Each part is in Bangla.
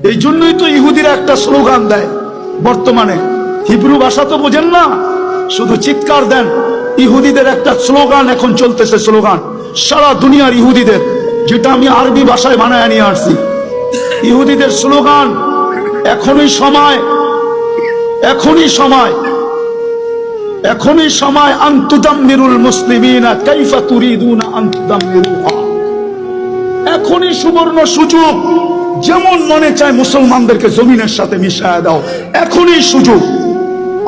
এই জন্যই তো ইহুদিরা একটা স্লোগান দেয় বর্তমানে, হিব্রু ভাষা তো বোঝেন না, শুধু চিৎকার দেন। ইহুদিদের একটা স্লোগান এখন চলতেছে, স্লোগান সারা দুনিয়ার ইহুদিদের, যেটা আমি আরবি ভাষায় বানায় নিয়ে আসছি। ইহুদিদের স্লোগান, এখনই সময়, এখনই সময়, এখনই সময় আনতুদাম্মিরুল মুসলিমিনা কাইফা তুরিদুনা আনতুদাম্মিরুহা। এখনই সুবর্ণ সুযোগ, যেমন মনে চায় মুসলমানদেরকে জমিনের সাথে মিশায় দাও, এখনই সুযোগ।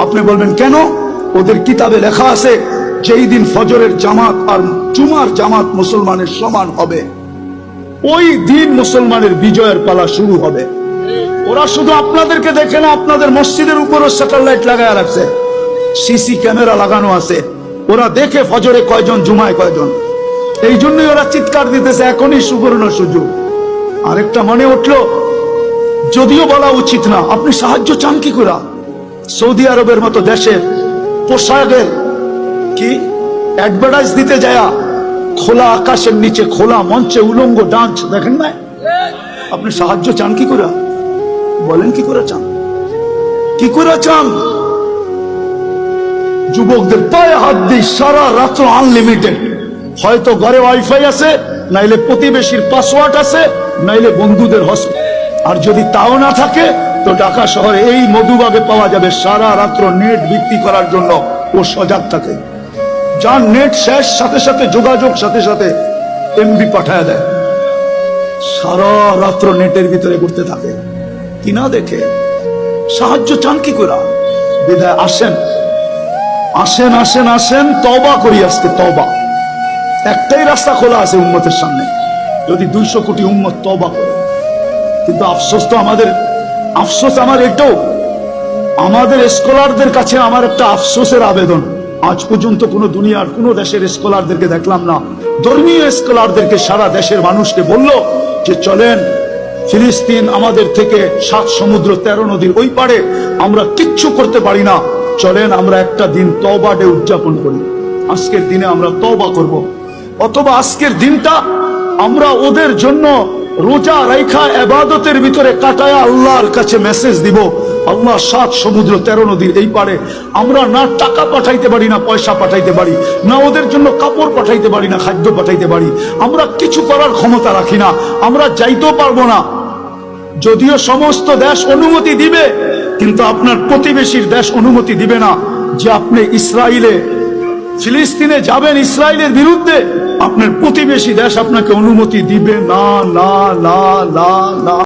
আপনি বলবেন কেন? ওদের কিতাবে লেখা আছে যেই দিন ফজরের জামাত আর জুমার জামাত মুসলমানের সমান হবে, ওই দিন মুসলমানের বিজয়ের পালা শুরু হবে। ওরা শুধু আপনাদেরকে দেখে না, আপনাদের মসজিদের উপরও স্যাটেলাইট লাগায় রাখছে, সিসি ক্যামেরা লাগানো আছে। ওরা দেখে ফজরে কয়জন, জুমায় কয়জন। এই জন্যই ওরা চিৎকার দিতেছে এখনই সুবর্ণ সুযোগ। আরেকটা মনে উঠলো, যদিও বলা উচিত না, আপনি সাহায্য চান কি করে? সৌদি আরবের মতো দেশে পোশাকের কি অ্যাডভার্টাইজ দিতে যায়, খোলা আকাশের নিচে খোলা মঞ্চে উলঙ্গ ডান্স দেখেন না? আপনি সাহায্য চান কি করে? বলেন কি করে চান? কি করে চান? যুবকদের পায়ে হাত দিই, সারা রাত্র আনলিমিটেড। হয়তো ঘরে ওয়াইফাই আছে, নাইলে প্রতিবেশীর পাসওয়ার্ড আছে, নাইলে বন্ধুদের হস্ত। আর যদি তাও না থাকে তো ঢাকা শহরে এই মধুবাগে পাওয়া যাবে সারা রাত্র নেট বিক্রি করার জন্য। ও সজাগ থাকে, যার নেট শেষ সাথে সাথে যোগাযোগ সাথে সাথে এমবি পাঠায় দেয়, সারা রাত্র নেটের ভিতরে ঘুরতে থাকে। কিনা দেখে সাহায্য চান কি করে? বিদায় আসেন, আসেন, আসেন, আসেন, তওবা করি আজকে, তওবা। একটাই রাস্তা খোলা আছে উম্মতের সামনে, যদি 200 কোটি উম্মত তওবা করে। কিন্তু আফসোস তো আমাদের, আফসোস আমার এটাও, আমাদের স্কলারদের কাছে আমার একটা আফসোসের আবেদন, আজ পর্যন্ত কোন দুনিয়ার কোন দেশের স্কলারদেরকে দেখলাম না, ধর্মীয় স্কলারদেরকে সারা দেশের মানুষকে বলল যে চলেন ফিলিস্তিন আমাদের থেকে 7 সমুদ্র 13 নদীর ওই পারে, আমরা কিচ্ছু করতে পারি না, চলেন আমরা একটা দিন তওবা ডে উদযাপন করি, আজকের দিনে আমরা তওবা করব। অথবা আজকের দিনটা আমরা ওদের জন্য রোজা রাইখা ইবাদতের ভিতরে কাটায়া আল্লাহর কাছে মেসেজ দিব, আল্লাহ 7 সমুদ্র 13 নদীর এই পারে আমরা না টাকা পাঠাইতে পারি, না পয়সা পাঠাইতে পারি, না ওদের জন্য কাপড় পাঠাইতে পারি, না খাদ্য পাঠাইতে পারি, আমরা কিছু করার ক্ষমতা রাখি না, আমরা যাইতেও পারবো না। যদিও সমস্ত দেশ অনুমতি দিবে, কিন্তু আপনার প্রতিবেশীর দেশ অনুমতি দিবে না যে আপনি ইসরায়েলে, ফিলিস্তিনে যাবেন ইসরায়েলের বিরুদ্ধে, আপনার প্রতিবেশী দেশ আপনাকে অনুমতি দিবে না, না, না, না, না।